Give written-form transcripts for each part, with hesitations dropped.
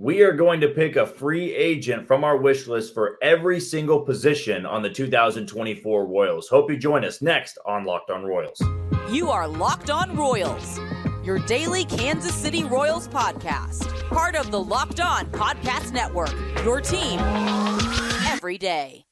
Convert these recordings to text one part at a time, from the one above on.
we are going to pick a free agent from our wish list for every single position on the 2024 Royals. Hope you join us next on Locked On Royals. You are Locked On Royals, your daily Kansas City Royals podcast. Part of the Locked On Podcast Network, your team every day.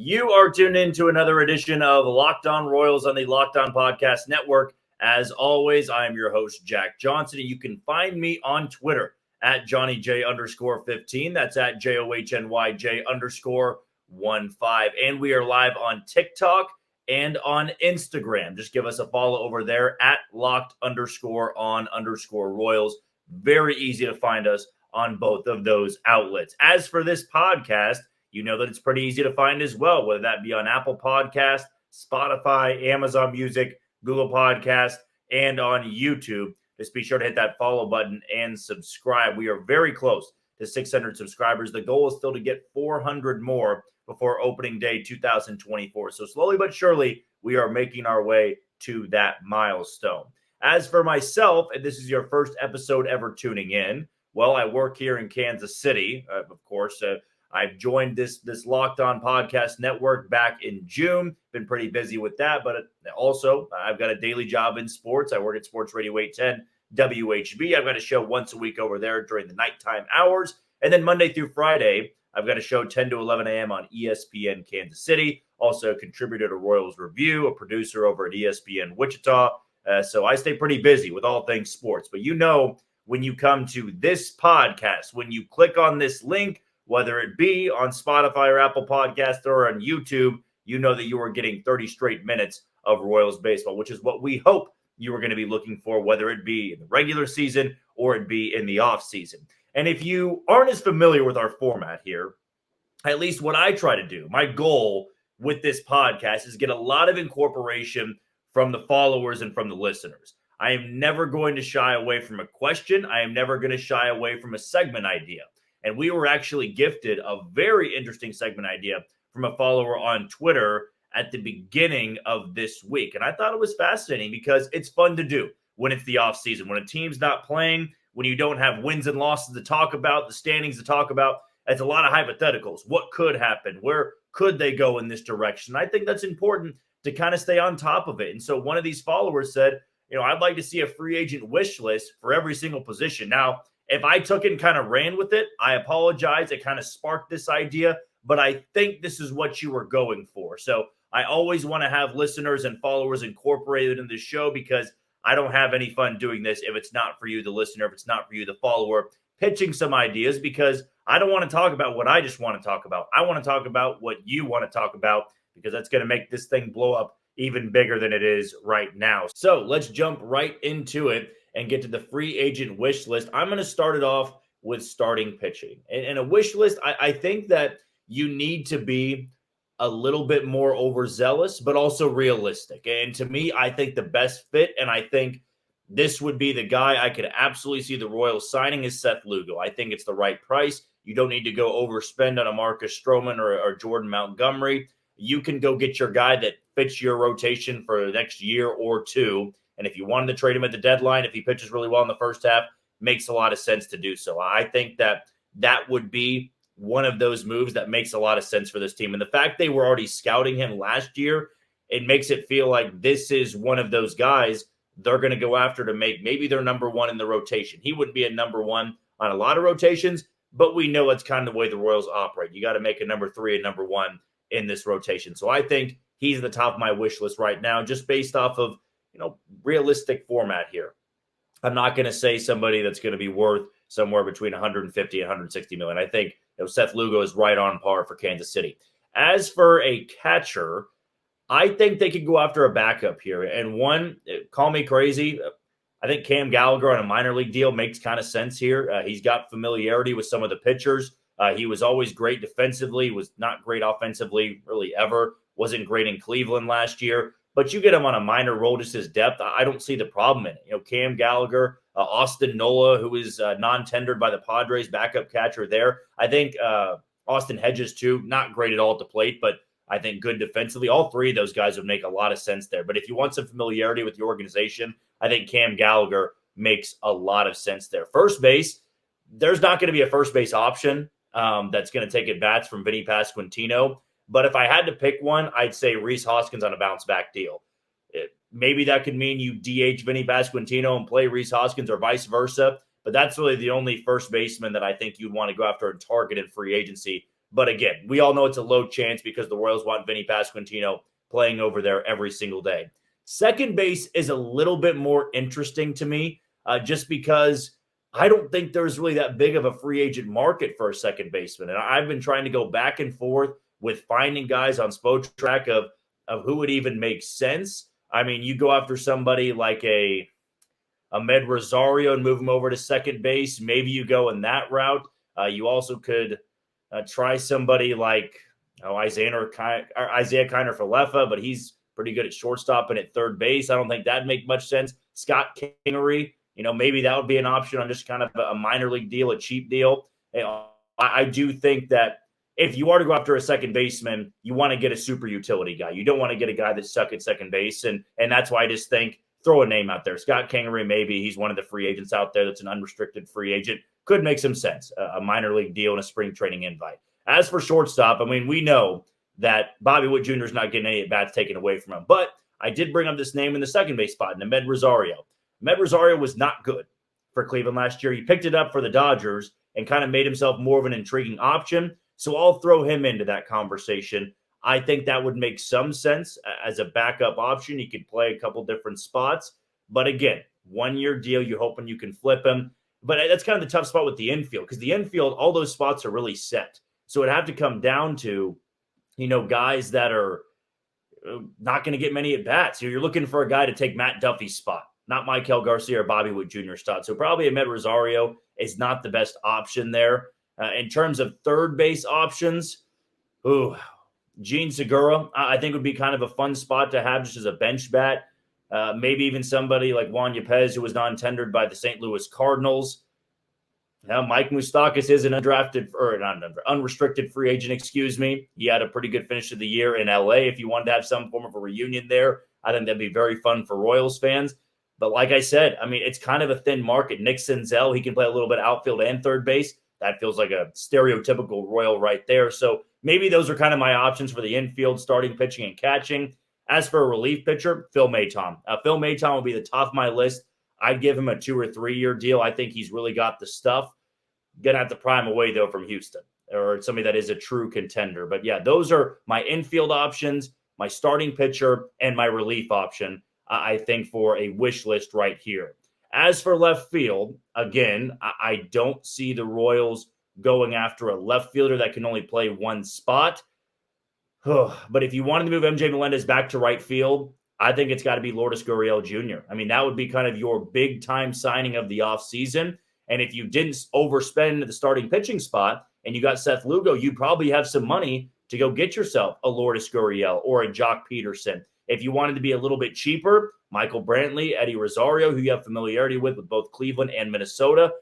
You are tuned in to another edition of Locked On Royals on the Locked On Podcast Network. As always, I am your host, Jack Johnson, and you can find me on Twitter at JohnnyJ_15. That's at JOHNYJ_15. And we are live on TikTok and on Instagram. Just give us a follow over there at Locked_on_Royals. Very easy to find us on both of those outlets. As for this podcast, you know that it's pretty easy to find as well, whether that be on Apple Podcasts, Spotify, Amazon Music, Google Podcasts, and on YouTube. Just be sure to hit that follow button and subscribe. We are very close to 600 subscribers. The goal is still to get 400 more before opening day 2024. So slowly but surely, we are making our way to that milestone. As for myself, and this is your first episode ever tuning in, well, I work here in Kansas City, of course. I've joined this Locked On Podcast Network back in June. Been pretty busy with that, but also I've got a daily job in sports. I work at Sports Radio 810 WHB. I've got a show once a week over there during the nighttime hours. And then Monday through Friday, I've got a show 10 to 11 a.m. on ESPN Kansas City. Also a contributor to Royals Review, a producer over at ESPN Wichita. So I stay pretty busy with all things sports. But you know, when you come to this podcast, when you click on this link, whether it be on Spotify or Apple Podcasts or on YouTube, you know that you are getting 30 straight minutes of Royals baseball, which is what we hope you are going to be looking for, whether it be in the regular season or it be in the offseason. And if you aren't as familiar with our format here, at least what I try to do, my goal with this podcast is get a lot of incorporation from the followers and from the listeners. I am never going to shy away from a question. I am never going to shy away from a segment idea. And we were actually gifted a very interesting segment idea from a follower on Twitter at the beginning of this week. And I thought it was fascinating because it's fun to do when it's the offseason, when a team's not playing, when you don't have wins and losses to talk about, the standings to talk about. It's a lot of hypotheticals. What could happen? Where could they go in this direction? I think that's important to kind of stay on top of it. And so one of these followers said, I'd like to see a free agent wish list for every single position. Now, if I took it and kind of ran with it, I apologize. It kind of sparked this idea, but I think this is what you were going for. So I always want to have listeners and followers incorporated in the show because I don't have any fun doing this if it's not for you, the listener, if it's not for you, the follower, pitching some ideas because I don't want to talk about what I just want to talk about. I want to talk about what you want to talk about because that's going to make this thing blow up even bigger than it is right now. So let's jump right into it and get to the free agent wish list. I'm going to start it off with starting pitching. And a wish list, I think that you need to be a little bit more overzealous, but also realistic. And to me, I think the best fit, and I think this would be the guy I could absolutely see the Royals signing is Seth Lugo. I think it's the right price. You don't need to go overspend on a Marcus Stroman or Jordan Montgomery. You can go get your guy that fits your rotation for the next year or two. And if you wanted to trade him at the deadline, if he pitches really well in the first half, makes a lot of sense to do so. I think that would be one of those moves that makes a lot of sense for this team. And the fact they were already scouting him last year, it makes it feel like this is one of those guys they're going to go after to make maybe their number one in the rotation. He wouldn't be a number one on a lot of rotations, but we know it's kind of the way the Royals operate. You got to make a number three and number one in this rotation. So I think he's at the top of my wish list right now, just based off of realistic format here. I'm not going to say somebody that's going to be worth somewhere between 150 and 160 million. I think Seth Lugo is right on par for Kansas City. As for a catcher, I think they could go after a backup here. And one, call me crazy, I think Cam Gallagher on a minor league deal makes kind of sense here. He's got familiarity with some of the pitchers. He was always great defensively, was not great offensively really ever, wasn't great in Cleveland last year. but you get him on a minor role, just his depth. I don't see the problem in it. Cam Gallagher, Austin Nola, who is non-tendered by the Padres, backup catcher there. I think Austin Hedges, too, not great at all at the plate, but I think good defensively. All three of those guys would make a lot of sense there. But if you want some familiarity with the organization, I think Cam Gallagher makes a lot of sense there. First base, there's not going to be a first base option that's going to take at bats from Vinny Pasquantino. But if I had to pick one, I'd say Rhys Hoskins on a bounce-back deal. Maybe that could mean you DH Vinny Pasquantino and play Rhys Hoskins or vice versa. But that's really the only first baseman that I think you'd want to go after and target in free agency. But again, we all know it's a low chance because the Royals want Vinny Pasquantino playing over there every single day. Second base is a little bit more interesting to me just because I don't think there's really that big of a free agent market for a second baseman. And I've been trying to go back and forth with finding guys on Spotrac of who would even make sense. I mean, you go after somebody like a Med Rosario and move him over to second base. Maybe you go in that route. You also could try somebody like Isaiah Kiner-Falefa, but he's pretty good at shortstop and at third base. I don't think that'd make much sense. Scott Kingery, maybe that would be an option on just kind of a minor league deal, a cheap deal. I do think that if you are to go after a second baseman, you want to get a super utility guy. You don't want to get a guy that's stuck at second base. And that's why I just think throw a name out there. Scott Kingery, maybe he's one of the free agents out there that's an unrestricted free agent. Could make some sense, a minor league deal and a spring training invite. As for shortstop, I mean, we know that Bobby Witt Jr. is not getting any at-bats taken away from him. But I did bring up this name in the second base spot, Med Rosario. Med Rosario was not good for Cleveland last year. He picked it up for the Dodgers and kind of made himself more of an intriguing option. So I'll throw him into that conversation. I think that would make some sense as a backup option. He could play a couple different spots. But again, 1-year deal, you're hoping you can flip him. But that's kind of the tough spot with the infield because the infield, all those spots are really set. So it'd have to come down to, guys that are not going to get many at-bats. You're looking for a guy to take Matt Duffy's spot, not Maikel Garcia or Bobby Witt Jr. spot. So probably Med Rosario is not the best option there. In terms of third base options, Gene Segura, I think would be kind of a fun spot to have just as a bench bat. Maybe even somebody like Juan Yepez, who was non-tendered by the St. Louis Cardinals. Now, Mike Moustakas is an unrestricted free agent, He had a pretty good finish of the year in LA. If you wanted to have some form of a reunion there, I think that'd be very fun for Royals fans. But like I said, I mean, it's kind of a thin market. Nick Senzel, he can play a little bit outfield and third base. That feels like a stereotypical Royal right there. So maybe those are kind of my options for the infield, starting, pitching, and catching. As for a relief pitcher, Phil Maton. Phil Maton will be the top of my list. I'd give him a 2 or 3 year deal. I think he's really got the stuff. Gonna have to prime away, though, from Houston or somebody that is a true contender. But yeah, those are my infield options, my starting pitcher, and my relief option, I think, for a wish list right here. As for left field, again, I don't see the Royals going after a left fielder that can only play one spot. But if you wanted to move MJ Melendez back to right field, I think it's got to be Lourdes Gurriel Jr. I mean, that would be kind of your big-time signing of the offseason. And if you didn't overspend at the starting pitching spot and you got Seth Lugo, you probably have some money to go get yourself a Lourdes Gurriel or a Jock Peterson. If you wanted to be a little bit cheaper, Michael Brantley, Eddie Rosario, who you have familiarity with both Cleveland and Minnesota,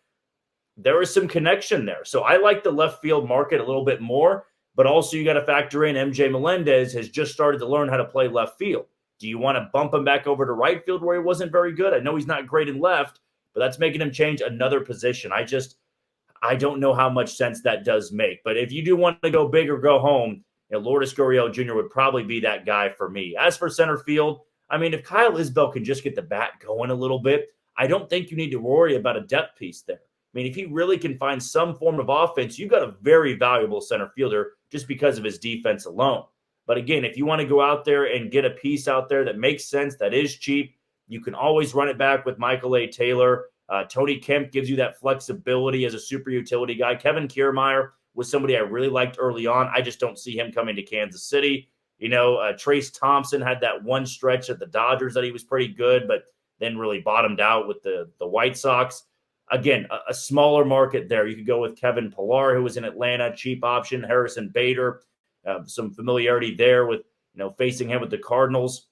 there is some connection there. So I like the left field market a little bit more, but also you got to factor in MJ Melendez has just started to learn how to play left field. Do you want to bump him back over to right field where he wasn't very good? I know he's not great in left, but that's making him change another position. I don't know how much sense that does make. But if you do want to go big or go home, Lourdes Gurriel Jr. would probably be that guy for me. As for center field, I mean, if Kyle Isbell can just get the bat going a little bit, I don't think you need to worry about a depth piece there. I mean, if he really can find some form of offense, you've got a very valuable center fielder just because of his defense alone. But again, if you want to go out there and get a piece out there that makes sense, that is cheap, you can always run it back with Michael A. Taylor. Tony Kemp gives you that flexibility as a super utility guy. Kevin Kiermaier was somebody I really liked early on. I just don't see him coming to Kansas City. Trace Thompson had that one stretch at the Dodgers that he was pretty good, but then really bottomed out with the White Sox. Again, a smaller market there. You could go with Kevin Pillar, who was in Atlanta, cheap option. Harrison Bader, some familiarity there with, facing him with the Cardinals.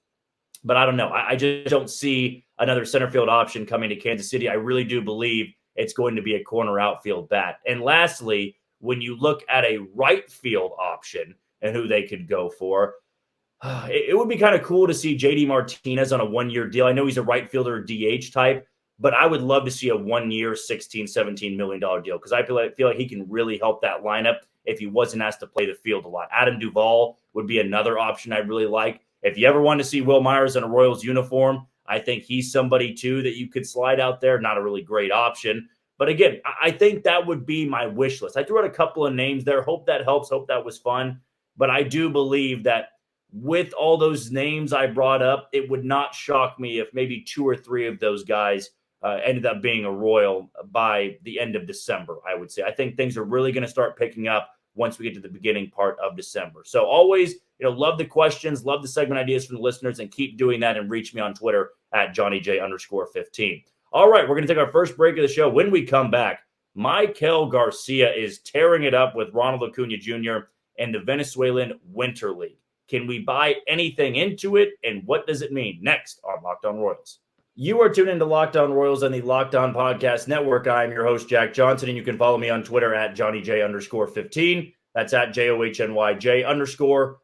But I don't know. I just don't see another center field option coming to Kansas City. I really do believe it's going to be a corner outfield bat. And lastly, when you look at a right field option and who they could go for, it would be kind of cool to see JD Martinez on a 1-year deal. I know he's a right fielder DH type, but I would love to see a 1-year, $16-17 million deal because I feel like he can really help that lineup if he wasn't asked to play the field a lot. Adam Duvall would be another option I really like. If you ever want to see Will Myers in a Royals uniform, I think he's somebody too that you could slide out there. Not a really great option. But again, I think that would be my wish list. I threw out a couple of names there. Hope that helps. Hope that was fun. But I do believe that with all those names I brought up, it would not shock me if maybe 2 or 3 of those guys ended up being a Royal by the end of December, I would say. I think things are really going to start picking up once we get to the beginning part of December. So always, love the questions, love the segment ideas from the listeners, and keep doing that and reach me on Twitter at JohnnyJ_15. All right, we're going to take our first break of the show. When we come back, Maikel Garcia is tearing it up with Ronald Acuna Jr. and the Venezuelan Winter League. Can we buy anything into it, and what does it mean? Next on Locked On Royals. You are tuned into Locked On Royals on the Locked On Podcast Network. I am your host, Jack Johnson, and you can follow me on Twitter at JohnnyJ_15. That's at JOHNYJ_15.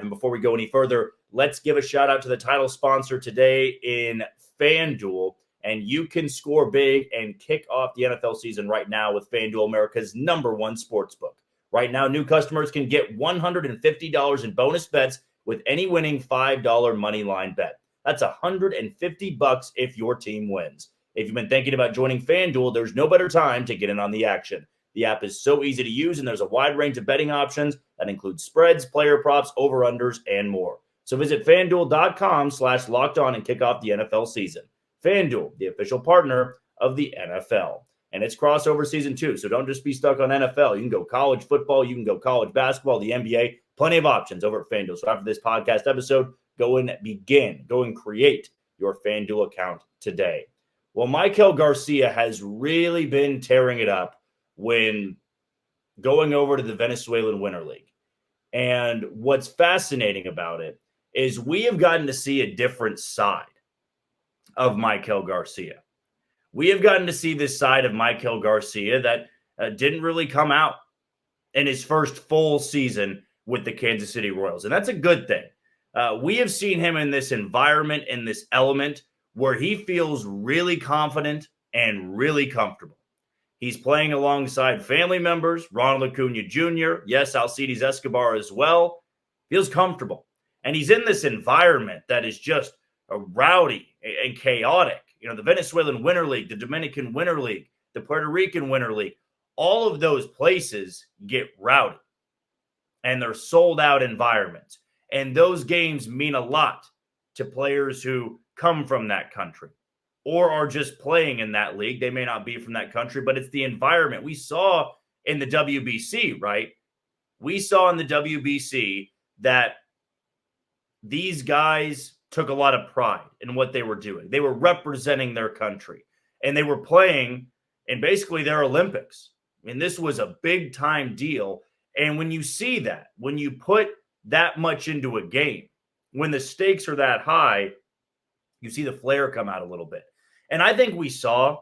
And before we go any further, let's give a shout out to the title sponsor today in FanDuel. And you can score big and kick off the NFL season right now with FanDuel, America's number one sportsbook. Right now, new customers can get $150 in bonus bets with any winning $5 money line bet. That's $150 if your team wins. If you've been thinking about joining FanDuel, there's no better time to get in on the action. The app is so easy to use, and there's a wide range of betting options that include spreads, player props, over-unders, and more. So visit FanDuel.com/lockedon and kick off the NFL season. FanDuel, the official partner of the NFL. And it's crossover season too, so don't just be stuck on NFL. You can go college football, you can go college basketball, the NBA, plenty of options over at FanDuel. So after this podcast episode, go and create your FanDuel account today. Well, Maikel Garcia has really been tearing it up when going over to the Venezuelan Winter League. And what's fascinating about it is we have gotten to see a different side of Maikel Garcia. We have gotten to see this side of Maikel Garcia that didn't really come out in his first full season with the Kansas City Royals. And that's a good thing. We have seen him in this environment, in this element, where he feels really confident and really comfortable. He's playing alongside family members, Ronald Acuna Jr., yes, Alcides Escobar as well. Feels comfortable. And he's in this environment that is just rowdy and chaotic. The Venezuelan Winter League, the Dominican Winter League, the Puerto Rican Winter League, all of those places get rowdy. And they're sold-out environments. And those games mean a lot to players who come from that country or are just playing in that league. They may not be from that country, but it's the environment. We saw in the WBC, right? We saw in the WBC that these guys took a lot of pride in what they were doing. They were representing their country, and they were playing in basically their Olympics. I mean, this was a big-time deal. And when you see that, when you put that much into a game, when the stakes are that high, you see the flair come out a little bit. And I think we saw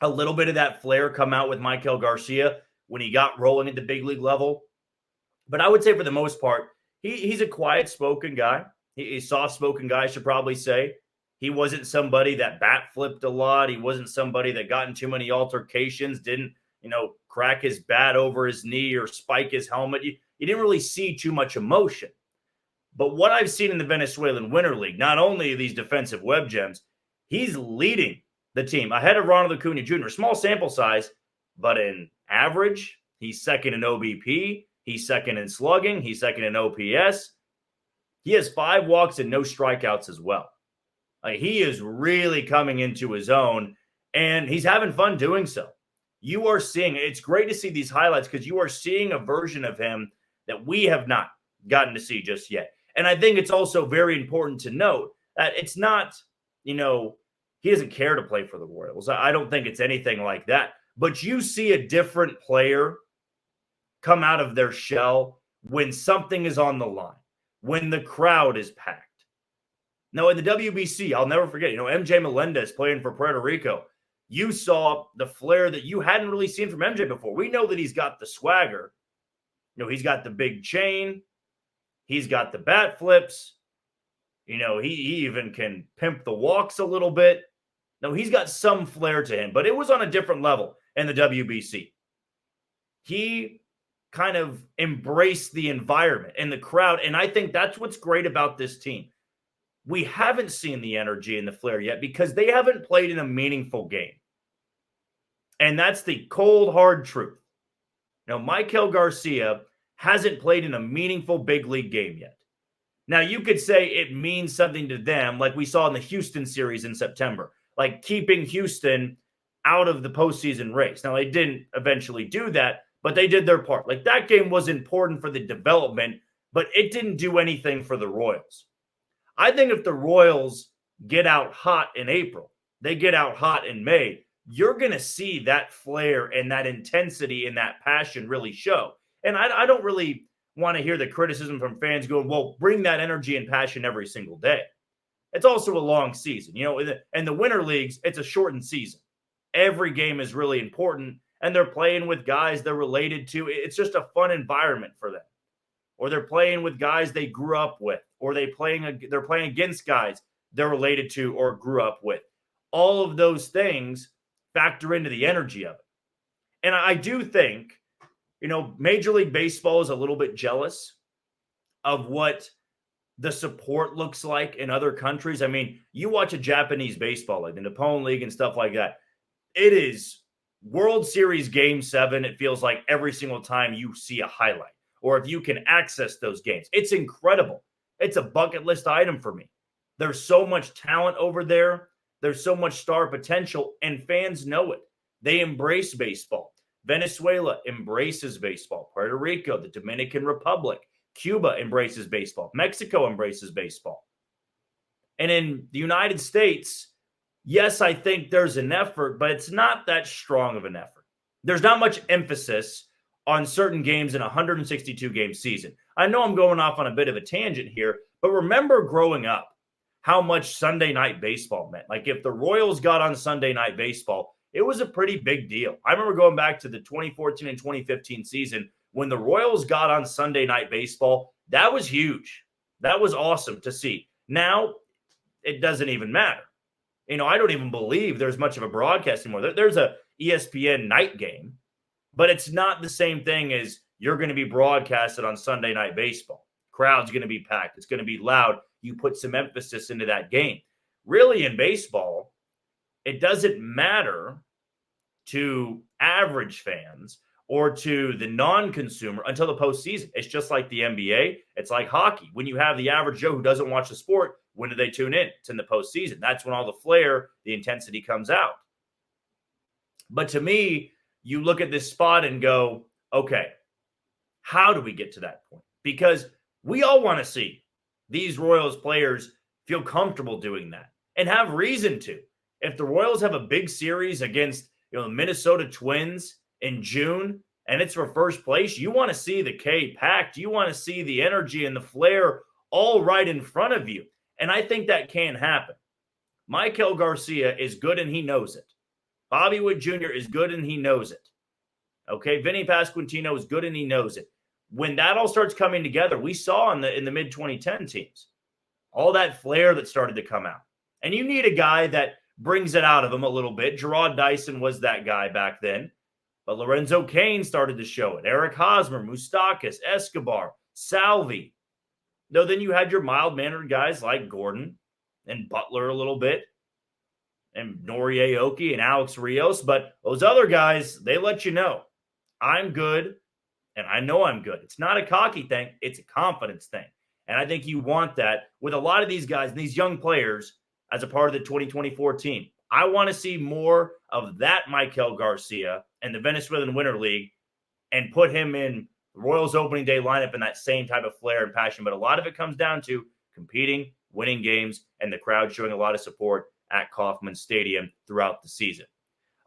a little bit of that flair come out with Maikel Garcia when he got rolling at the big league level. But I would say for the most part, he's a quiet-spoken guy. He's a soft-spoken guy, I should probably say. He wasn't somebody that bat flipped a lot. He wasn't somebody that got in too many altercations, didn't, crack his bat over his knee or spike his helmet. You didn't really see too much emotion. But what I've seen in the Venezuelan Winter League, not only these defensive web gems, he's leading the team ahead of Ronald Acuna Jr. Small sample size, but in average, he's second in OBP. He's second in slugging. He's second in OPS. He has 5 walks and no strikeouts as well. He is really coming into his own, and he's having fun doing so. You are seeing, it's great to see these highlights because you are seeing a version of him that we have not gotten to see just yet. And I think it's also very important to note that it's not, he doesn't care to play for the Royals. I don't think it's anything like that. But you see a different player come out of their shell when something is on the line, when the crowd is packed. Now, in the WBC, I'll never forget, MJ Melendez playing for Puerto Rico. You saw the flair that you hadn't really seen from MJ before. We know that he's got the swagger. He's got the big chain. He's got the bat flips. He even can pimp the walks a little bit. No, he's got some flair to him, but it was on a different level in the WBC. He kind of embraced the environment and the crowd, and I think that's what's great about this team. We haven't seen the energy and the flair yet because they haven't played in a meaningful game. And that's the cold, hard truth. Maikel Garcia hasn't played in a meaningful big league game yet. Now, you could say it means something to them, like we saw in the Houston series in September, like keeping Houston out of the postseason race. Now, they didn't eventually do that, but they did their part. Like, that game was important for the development, but it didn't do anything for the Royals. I think if the Royals get out hot in April, they get out hot in May, you're going to see that flair and that intensity and that passion really show. And I don't really want to hear the criticism from fans going, well, bring that energy and passion every single day. It's also a long season. In the winter leagues, it's a shortened season. Every game is really important, and they're playing with guys they're related to. It's just a fun environment for them. Or they're playing with guys they grew up with, or they're playing against guys they're related to or grew up with. All of those things factor into the energy of it. And I do think, Major League Baseball is a little bit jealous of what the support looks like in other countries. I mean, you watch a Japanese baseball, like the Nippon League and stuff like that. It is World Series Game 7. It feels like every single time you see a highlight, or if you can access those games. It's incredible. It's a bucket list item for me. There's so much talent over there. There's so much star potential, and fans know it. They embrace baseball. Venezuela embraces baseball. Puerto Rico, the Dominican Republic, Cuba embraces baseball. Mexico embraces baseball. And in the United States, yes, I think there's an effort, but it's not that strong of an effort. There's not much emphasis on certain games in a 162-game season. I know I'm going off on a bit of a tangent here, but remember growing up how much Sunday Night Baseball meant. Like, if the Royals got on Sunday Night Baseball, it was a pretty big deal. I remember going back to the 2014 and 2015 season when the Royals got on Sunday Night Baseball. That was huge. That was awesome to see. Now, it doesn't even matter. I don't even believe there's much of a broadcast anymore. There's a ESPN night game, but it's not the same thing as you're going to be broadcasted on Sunday Night Baseball. Crowd's going to be packed. It's going to be loud. You put some emphasis into that game. Really, in baseball, it doesn't matter to average fans or to the non-consumer until the postseason. It's just like the NBA. It's like hockey. When you have the average Joe who doesn't watch the sport, when do they tune in? It's in the postseason. That's when all the flair, the intensity comes out. But to me, you look at this spot and go, okay, how do we get to that point? Because we all want to see these Royals players feel comfortable doing that and have reason to. If the Royals have a big series against the Minnesota Twins in June and it's for first place, you want to see the K packed. You want to see the energy and the flair all right in front of you. And I think that can happen. Maikel Garcia is good and he knows it. Bobby Witt Jr. is good and he knows it. Okay, Vinny Pasquantino is good and he knows it. When that all starts coming together, we saw in the mid-2010 teams, all that flair that started to come out. And you need a guy that brings it out of him a little bit. Gerard Dyson was that guy back then. But Lorenzo Cain started to show it. Eric Hosmer, Moustakas, Escobar, Salvi. No, then you had your mild-mannered guys like Gordon and Butler a little bit, and Nori Aoki and Alex Rios. But those other guys, they let you know, I'm good, and I know I'm good. It's not a cocky thing. It's a confidence thing. And I think you want that with a lot of these guys, these young players, as a part of the 2024 team. I want to see more of that Maikel Garcia and the Venezuelan Winter League and put him in the Royals opening day lineup in that same type of flair and passion. But a lot of it comes down to competing, winning games, and the crowd showing a lot of support at Kauffman Stadium throughout the season.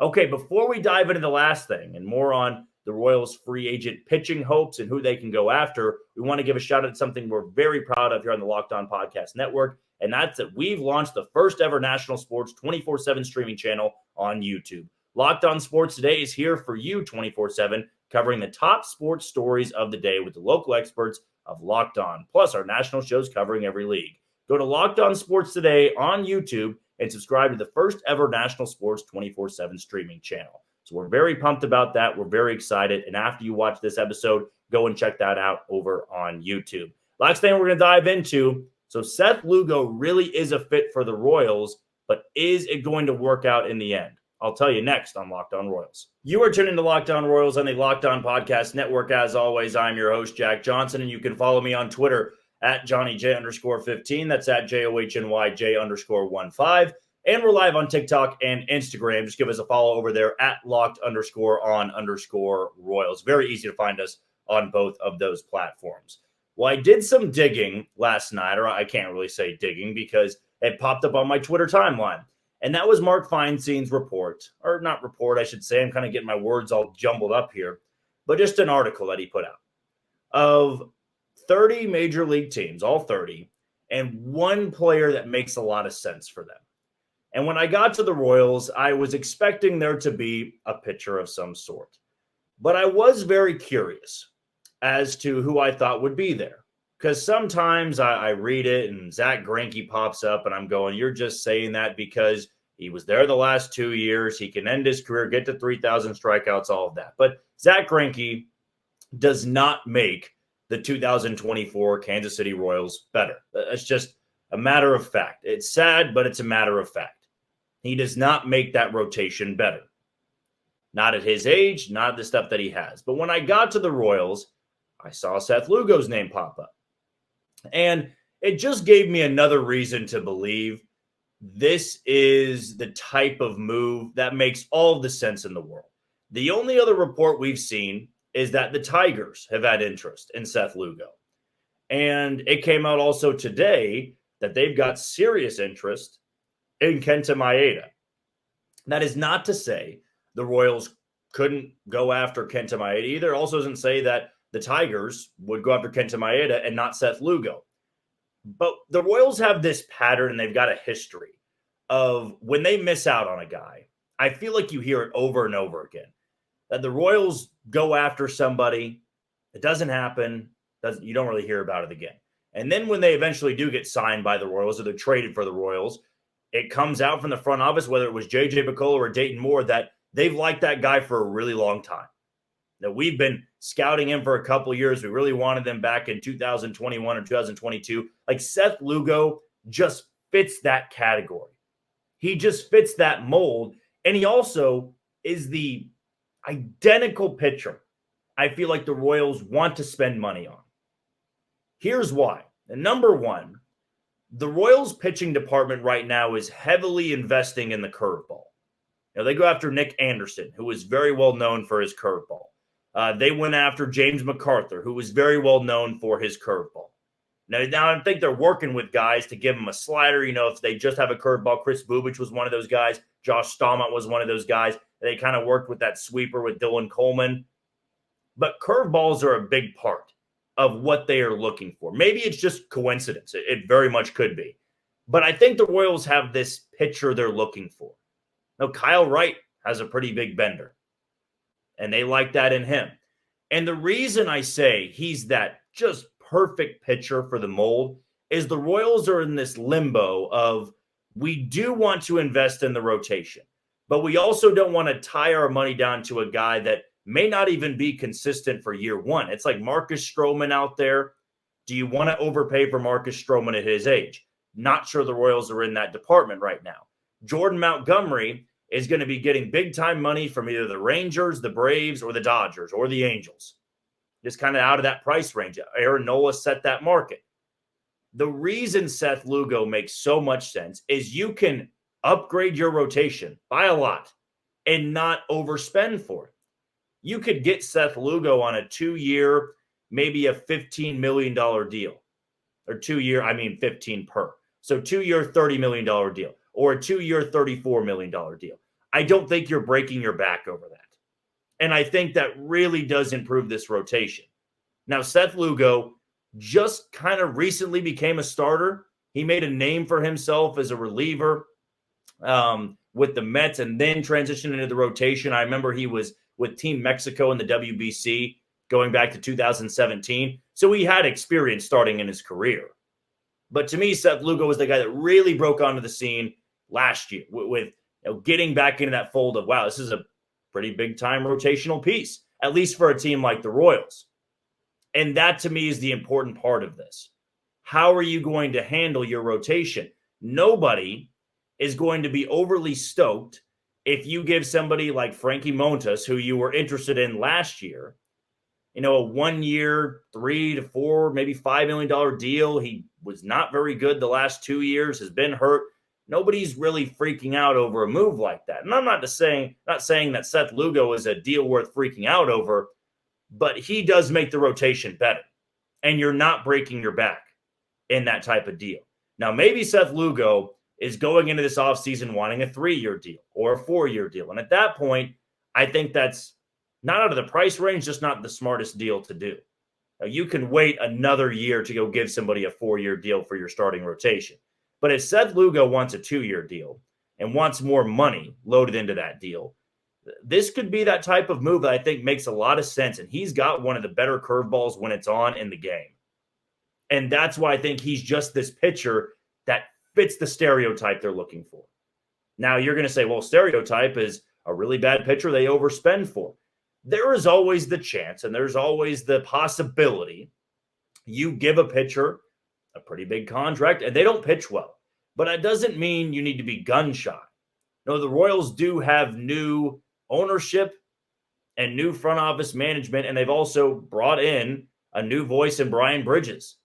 Okay, before we dive into the last thing and more on the Royals free agent pitching hopes and who they can go after, we want to give a shout out to something we're very proud of here on the Locked On Podcast Network. And that's that we've launched the first ever national sports 24/7 streaming channel on YouTube. Locked On Sports Today is here for you 24/7, covering the top sports stories of the day with the local experts of Locked On, plus our national shows covering every league. Go to Locked On Sports Today on YouTube and subscribe to the first ever national sports 24/7 streaming channel. So we're very pumped about that. We're very excited. And after you watch this episode, go and check that out over on YouTube. Last thing we're going to dive into. So Seth Lugo really is a fit for the Royals, but is it going to work out in the end? I'll tell you next on Locked On Royals. You are tuning to Locked On Royals on the Locked On Podcast Network. As always, I'm your host, Jack Johnson, and you can follow me on Twitter at JohnnyJ_15. That's at JOHNYJ_15. And we're live on TikTok and Instagram. Just give us a follow over there at Locked_on_Royals. Very easy to find us on both of those platforms. Well, I did some digging last night, or I can't really say digging because it popped up on my Twitter timeline. And that was Mark Feinstein's report, or not report, I should say. I'm kind of getting my words all jumbled up here, but just an article that he put out of 30 major league teams, all 30, and one player that makes a lot of sense for them. And when I got to the Royals, I was expecting there to be a pitcher of some sort. But I was very curious as to who I thought would be there. Because sometimes I read it and Zach Greinke pops up and I'm going, you're just saying that because he was there the last 2 years. He can end his career, get to 3,000 strikeouts, all of that. But Zach Greinke does not make the 2024 Kansas City Royals better. It's just a matter of fact. It's sad, but it's a matter of fact. He does not make that rotation better. Not at his age, not at the stuff that he has. But when I got to the Royals, I saw Seth Lugo's name pop up. And it just gave me another reason to believe this is the type of move that makes all the sense in the world. The only other report we've seen is that the Tigers have had interest in Seth Lugo. And it came out also today that they've got serious interest in Kenta Maeda. That is not to say the Royals couldn't go after Kenta Maeda either. It also doesn't say that the Tigers would go after Kenta Maeda and not Seth Lugo. But the Royals have this pattern, and they've got a history of when they miss out on a guy, I feel like you hear it over and over again, that the Royals go after somebody, it doesn't happen, you don't really hear about it again. And then when they eventually do get signed by the Royals or they're traded for the Royals, it comes out from the front office, whether it was J.J. Picollo or Dayton Moore, that they've liked that guy for a really long time. Now, we've been scouting him for a couple of years. We really wanted them back in 2021 or 2022. Like Seth Lugo just fits that category. He just fits that mold. And he also is the identical pitcher I feel like the Royals want to spend money on. Here's why. And number one, the Royals pitching department right now is heavily investing in the curveball. Now, they go after Nick Anderson, who is very well known for his curveball. They went after James MacArthur, who was very well known for his curveball. Now I think they're working with guys to give them a slider. You know, if they just have a curveball, Chris Bubich was one of those guys. Josh Staumont was one of those guys. They kind of worked with that sweeper with Dylan Coleman. But curveballs are a big part of what they are looking for. Maybe it's just coincidence. It very much could be. But I think the Royals have this pitcher they're looking for. Now, Kyle Wright has a pretty big bender, and they like that in him. And the reason I say he's that just perfect pitcher for the mold is the Royals are in this limbo of we do want to invest in the rotation, but we also don't want to tie our money down to a guy that may not even be consistent for year one. It's like Marcus Stroman out there. Do you want to overpay for Marcus Stroman at his age? Not sure the Royals are in that department right now. Jordan Montgomery is going to be getting big-time money from either the Rangers, the Braves, or the Dodgers, or the Angels. Just kind of out of that price range. Aaron Nola set that market. The reason Seth Lugo makes so much sense is you can upgrade your rotation by a lot and not overspend for it. You could get Seth Lugo on a 2-year, maybe a $15 million deal. Or 2-year, 15 per. So 2-year, $30 million deal. Or a 2-year, $34 million deal. I don't think you're breaking your back over that. And I think that really does improve this rotation. Now, Seth Lugo just kind of recently became a starter He made a name for himself as a reliever with the Mets and then transitioned into the rotation. I remember he was with Team Mexico in the WBC going back to 2017. So he had experience starting in his career. But to me, Seth Lugo was the guy that really broke onto the scene last year with getting back into that fold of, wow, this is a pretty big time rotational piece, at least for a team like the Royals. And that to me is the important part of this. How are you going to handle your rotation? Nobody is going to be overly stoked if you give somebody like Frankie Montas, who you were interested in last year, a 1 year, $3 to $4, maybe $5 million deal. He was not very good the last 2 years, has been hurt. Nobody's really freaking out over a move like that. And I'm not saying that Seth Lugo is a deal worth freaking out over, but he does make the rotation better. And you're not breaking your back in that type of deal. Now, maybe Seth Lugo is going into this offseason wanting a 3-year deal or a 4-year deal. And at that point, I think that's not out of the price range, just not the smartest deal to do. Now, you can wait another year to go give somebody a 4-year deal for your starting rotation. But if Seth Lugo wants a 2-year deal and wants more money loaded into that deal, this could be that type of move that I think makes a lot of sense. And he's got one of the better curveballs when it's on in the game. And that's why I think he's just this pitcher that fits the stereotype they're looking for. Now, you're going to say, well, stereotype is a really bad pitcher they overspend for. There is always the chance, and there's always the possibility you give a pitcher a pretty big contract and they don't pitch well. But that doesn't mean you need to be gun shy. No, the Royals do have new ownership and new front office management, and they've also brought in a new voice in Brian Bridges.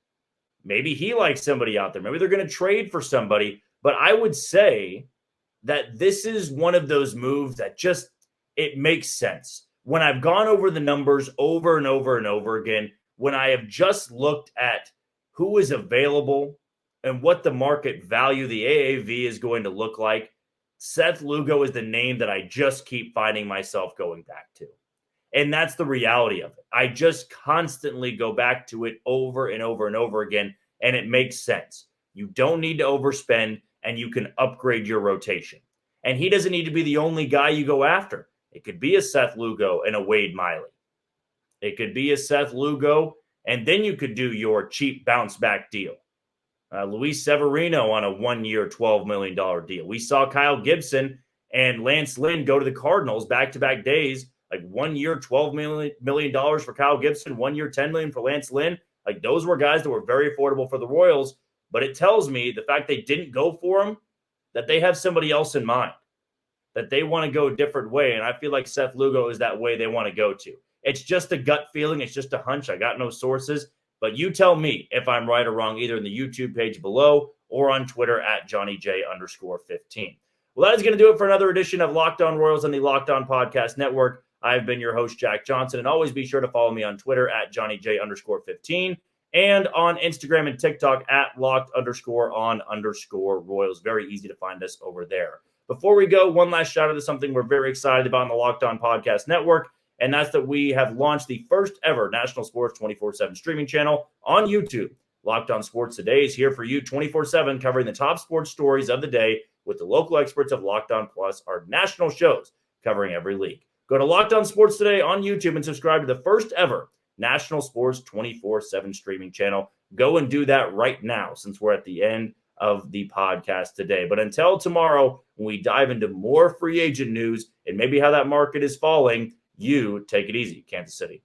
Maybe he likes somebody out there. Maybe they're going to trade for somebody. But I would say that this is one of those moves that just, it makes sense. When I've gone over the numbers over and over and over again, when I have just looked at who is available and what the market value, the AAV, is going to look like, Seth Lugo is the name that I just keep finding myself going back to. And that's the reality of it. I just constantly go back to it over and over and over again, and it makes sense. You don't need to overspend, and you can upgrade your rotation. And he doesn't need to be the only guy you go after. It could be a Seth Lugo and a Wade Miley. It could be a Seth Lugo, and then you could do your cheap bounce-back deal. Luis Severino on a 1-year, $12 million deal. We saw Kyle Gibson and Lance Lynn go to the Cardinals back-to-back days, like 1 year, $12 million for Kyle Gibson, 1 year, $10 million for Lance Lynn. Like, those were guys that were very affordable for the Royals, but it tells me the fact they didn't go for them, that they have somebody else in mind, that they want to go a different way. And I feel like Seth Lugo is that way they want to go to. It's just a gut feeling. It's just a hunch. I got no sources, but you tell me if I'm right or wrong, either in the YouTube page below or on Twitter at JohnnyJ_15. Well, that is going to do it for another edition of Locked On Royals on the Locked On Podcast Network. I've been your host, Jack Johnson, and always be sure to follow me on Twitter at JohnnyJ_15 and on Instagram and TikTok at Locked_on_Royals. Very easy to find us over there. Before we go, one last shout out to something we're very excited about on the Locked On Podcast Network, and that's that we have launched the first ever national sports 24/7 streaming channel on YouTube. Locked On Sports Today is here for you 24/7, covering the top sports stories of the day with the local experts of Locked On Plus, our national shows covering every league. Go to Locked On Sports Today on YouTube and subscribe to the first ever national sports 24/7 streaming channel. Go and do that right now, since we're at the end of the podcast today. But until tomorrow, when we dive into more free agent news and maybe how that market is falling, you take it easy, Kansas City.